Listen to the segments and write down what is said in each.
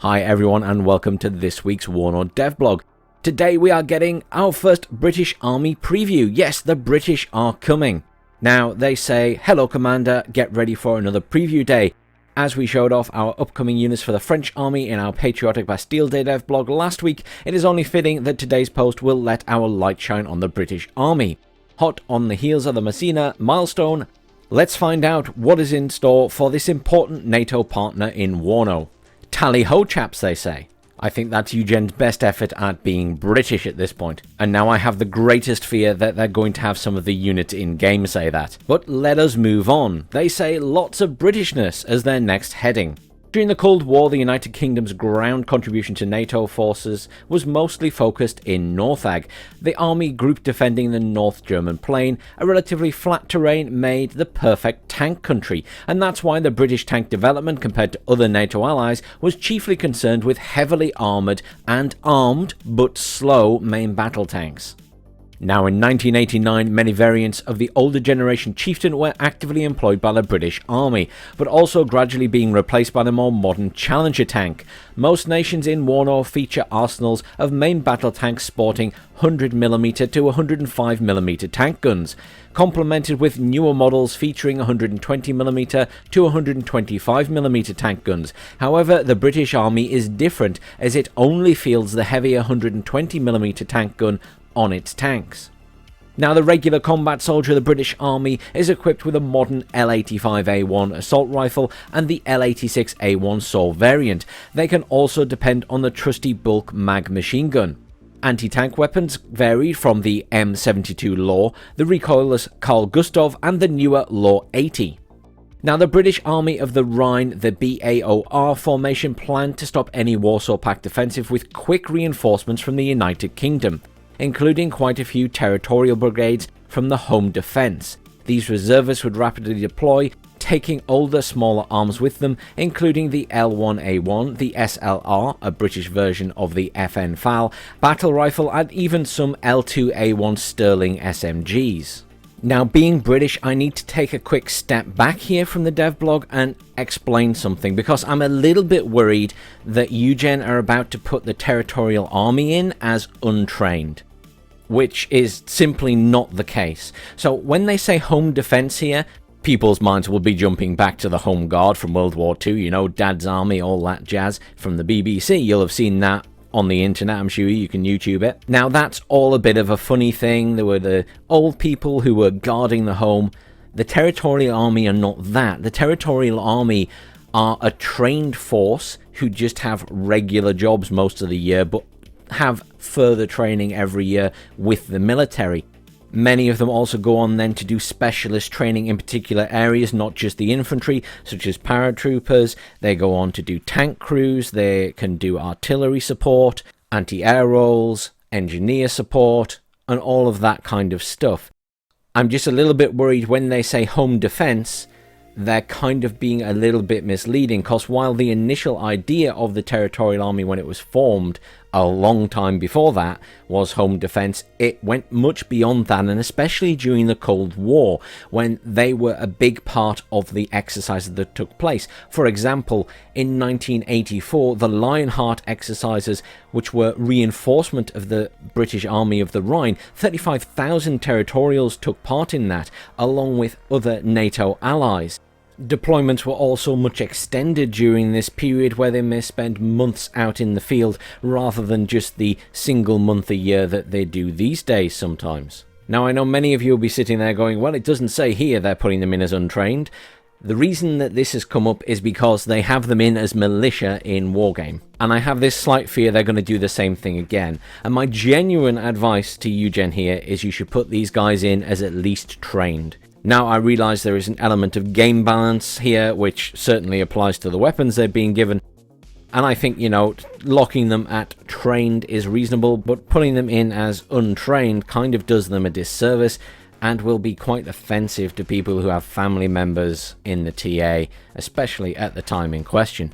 Hi everyone and welcome to this week's Warno devblog. Today we are getting our first British Army preview. Yes, the British are coming. Now they say, hello Commander, get ready for another preview day. As we showed off our upcoming units for the French Army in our Patriotic Bastille Day devblog last week, it is only fitting that today's post will let our light shine on the British Army. Hot on the heels of the Messina milestone, let's find out what is in store for this important NATO partner in Warno. Tally ho chaps, they say. I think that's Eugene's best effort at being British at this point. And now I have the greatest fear that they're going to have some of the units in-game say that. But let us move on. They say lots of Britishness as their next heading. During the Cold War, the United Kingdom's ground contribution to NATO forces was mostly focused in Northag, the army group defending the North German plain. A relatively flat terrain made the perfect tank country, and that's why the British tank development compared to other NATO allies was chiefly concerned with heavily armoured and armed but slow main battle tanks. Now in 1989, many variants of the older generation Chieftain were actively employed by the British Army, but also gradually being replaced by the more modern Challenger tank. Most nations in Warno feature arsenals of main battle tanks sporting 100mm to 105mm tank guns, complemented with newer models featuring 120mm to 125mm tank guns. However, the British Army is different as it only fields the heavier 120mm tank gun on its tanks. Now, the regular combat soldier of the British Army is equipped with a modern L85A1 assault rifle and the L86A1 SAW variant. They can also depend on the trusty bulk mag machine gun. Anti-tank weapons varied from the M72 Law, the recoilless Carl Gustav and the newer Law 80. Now, the British Army of the Rhine, the BAOR formation, planned to stop any Warsaw Pact offensive with quick reinforcements from the United Kingdom, including quite a few territorial brigades from the home defence. These reservists would rapidly deploy, taking older, smaller arms with them, including the L1A1, the SLR, a British version of the FN FAL, battle rifle, and even some L2A1 Sterling SMGs. Now, being British, I need to take a quick step back here from the devblog and explain something, because I'm a little bit worried that Eugene are about to put the Territorial Army in as untrained, which is simply not the case. So when they say home defense here, people's minds will be jumping back to the Home Guard from World War II, you know, Dad's Army, all that jazz from the BBC. You'll have seen that on the internet, I'm sure you can YouTube it. Now, that's all a bit of a funny thing. There were the old people who were guarding the home. The Territorial Army are not that. The Territorial Army are a trained force who just have regular jobs most of the year, but have further training every year with the military. Many of them also go on then to do specialist training in particular areas, not just the infantry, such as paratroopers. They go on to do tank crews, they can do artillery support, anti-air roles, engineer support, and all of that kind of stuff. I'm just a little bit worried when they say home defense, they're kind of being a little bit misleading, because while the initial idea of the Territorial Army when it was formed a long time before that was home defense, it went much beyond that, and especially during the Cold War, when they were a big part of the exercises that took place. For example, in 1984, the Lionheart exercises, which were reinforcement of the British Army of the Rhine, 35,000 territorials took part in that, along with other NATO allies. Deployments were also much extended during this period, where they may spend months out in the field rather than just the single month a year that they do these days sometimes. Now, I know many of you will be sitting there going, well, it doesn't say here they're putting them in as untrained. The reason that this has come up is because they have them in as militia in Wargame, and I have this slight fear they're going to do the same thing again. And my genuine advice to Eugen here is you should put these guys in as at least trained. Now, I realise there is an element of game balance here, which certainly applies to the weapons they're being given, and I think, you know, locking them at trained is reasonable, but putting them in as untrained kind of does them a disservice and will be quite offensive to people who have family members in the TA, especially at the time in question.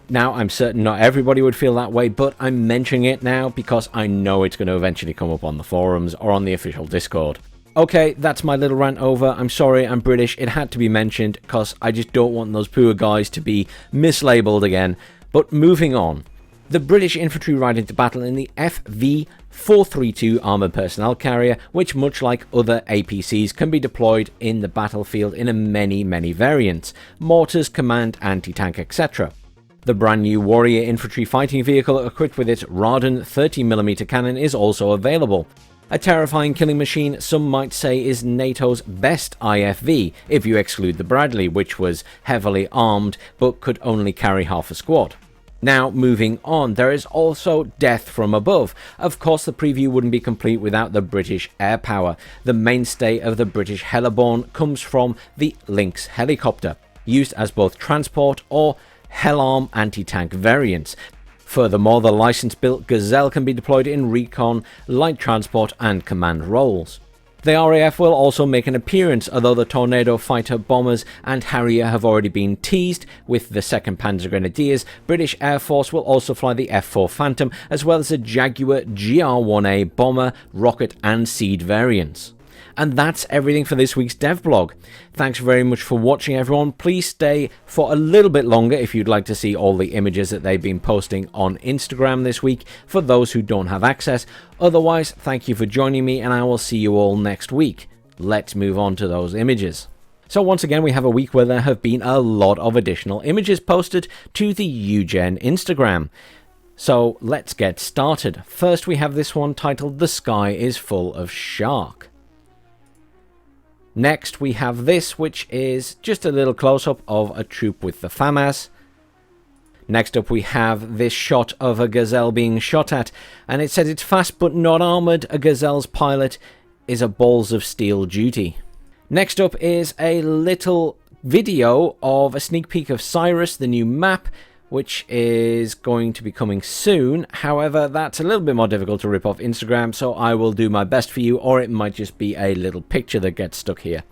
Now, I'm certain not everybody would feel that way, but I'm mentioning it now because I know it's going to eventually come up on the forums or on the official Discord. Okay, that's my little rant over. I'm sorry, I'm British. It had to be mentioned because I just don't want those poor guys to be mislabeled again. But moving on. The British infantry ride into battle in the FV-432 armoured personnel carrier, which much like other APCs can be deployed in the battlefield in many variants: mortars, command, anti-tank, etc. The brand new Warrior infantry fighting vehicle equipped with its Raden 30mm cannon is also available. A terrifying killing machine some might say is NATO's best IFV, if you exclude the Bradley, which was heavily armed but could only carry half a squad. Now, moving on, there is also Death from Above. Of course, the preview wouldn't be complete without the British air power. The mainstay of the British Hellborn comes from the Lynx helicopter, used as both transport or Hellarm anti-tank variants. Furthermore, the license-built Gazelle can be deployed in recon, light transport and command roles. The RAF will also make an appearance, although the Tornado fighter bombers and Harrier have already been teased. With the 2nd Panzer Grenadiers, British Air Force will also fly the F4 Phantom, as well as the Jaguar GR-1A bomber, rocket and Seed variants. And that's everything for this week's devblog. Thanks very much for watching, everyone. Please stay for a little bit longer if you'd like to see all the images that they've been posting on Instagram this week, for those who don't have access. Otherwise, thank you for joining me, and I will see you all next week. Let's move on to those images. So once again, we have a week where there have been a lot of additional images posted to the UGen Instagram. So let's get started. First, we have this one titled "The Sky is Full of Shark." Next, we have this, which is just a little close-up of a troop with the FAMAS. Next up, we have this shot of a Gazelle being shot at, and it says it's fast but not armoured. A Gazelle's pilot is a balls of steel duty. Next up is a little video of a sneak peek of Cyrus, the new map, which is going to be coming soon. However, that's a little bit more difficult to rip off Instagram, so I will do my best for you, or it might just be a little picture that gets stuck here.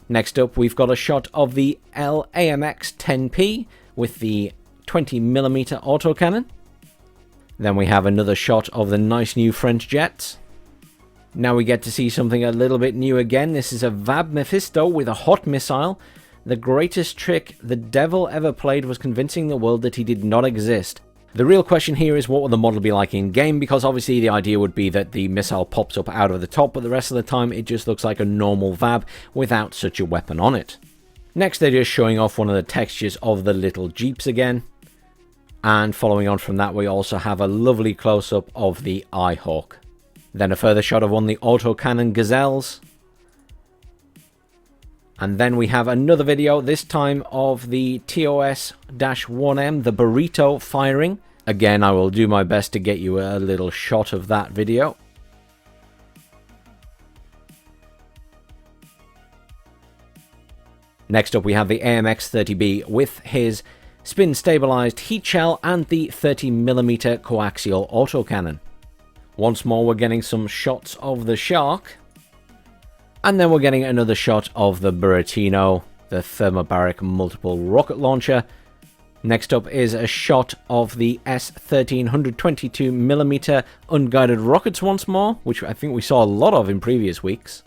Next up, we've got a shot of the LAMX 10P with the 20mm autocannon. Then we have another shot of the nice new French jets. Now we get to see something a little bit new again. This is a VAB Mephisto with a hot missile. The greatest trick the devil ever played was convincing the world that he did not exist. The real question here is, what will the model be like in game? Because obviously the idea would be that the missile pops up out of the top, but the rest of the time it just looks like a normal VAB without such a weapon on it. Next, they're just showing off one of the textures of the little jeeps again. And following on from that, we also have a lovely close-up of the Eyehawk. Then a further shot of one of the autocannon Gazelles. And then we have another video, this time of the TOS-1M, the Burrito, firing. Again, I will do my best to get you a little shot of that video. Next up, we have the AMX-30B with his spin-stabilized heat shell and the 30mm coaxial autocannon. Once more, we're getting some shots of the Shark. And then we're getting another shot of the Buratino, the thermobaric multiple rocket launcher. Next up is a shot of the S1322mm unguided rockets once more, which I think we saw a lot of in previous weeks.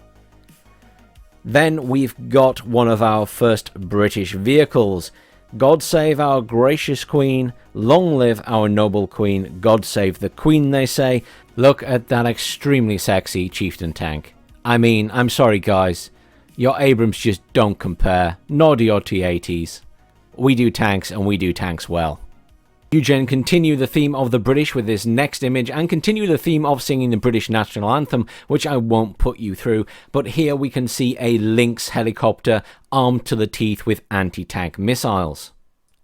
Then we've got one of our first British vehicles. God save our gracious Queen, long live our noble Queen, God save the Queen, they say. Look at that extremely sexy chieftain tank. I mean, I'm sorry guys, your Abrams just don't compare, nor do your T-80s. We do tanks, and we do tanks well. UGen continue the theme of the British with this next image, and continue the theme of singing the British National Anthem, which I won't put you through, but here we can see a Lynx helicopter armed to the teeth with anti-tank missiles.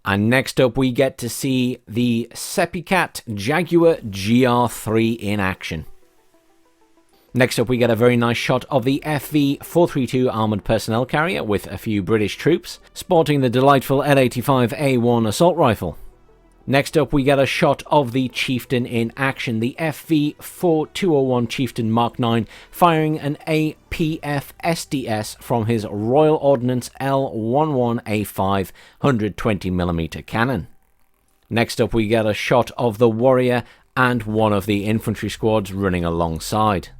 And next up we get to see the Sepicat Jaguar GR3 in action. Next up we get a very nice shot of the FV-432 armoured personnel carrier with a few British troops, sporting the delightful L85A1 assault rifle. Next up we get a shot of the Chieftain in action, the FV-4201 Chieftain Mark 9 firing an APF SDS from his Royal Ordnance L11A5 120mm cannon. Next up we get a shot of the Warrior and one of the infantry squads running alongside.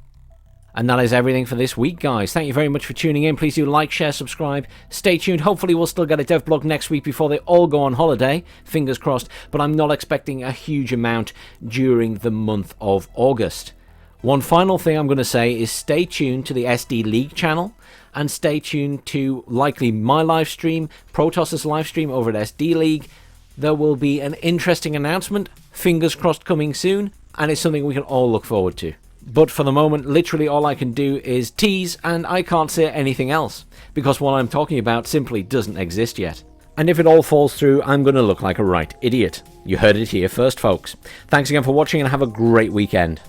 And that is everything for this week, guys. Thank you very much for tuning in. Please do like, share, subscribe. Stay tuned. Hopefully we'll still get a devblog next week before they all go on holiday. Fingers crossed. But I'm not expecting a huge amount during the month of August. One final thing I'm going to say is stay tuned to the SD League channel. And stay tuned to likely my live stream, Protoss's live stream over at SD League. There will be an interesting announcement. Fingers crossed coming soon. And it's something we can all look forward to. But for the moment, literally all I can do is tease, and I can't say anything else, because what I'm talking about simply doesn't exist yet. And if it all falls through, I'm going to look like a right idiot. You heard it here first, folks. Thanks again for watching, and have a great weekend.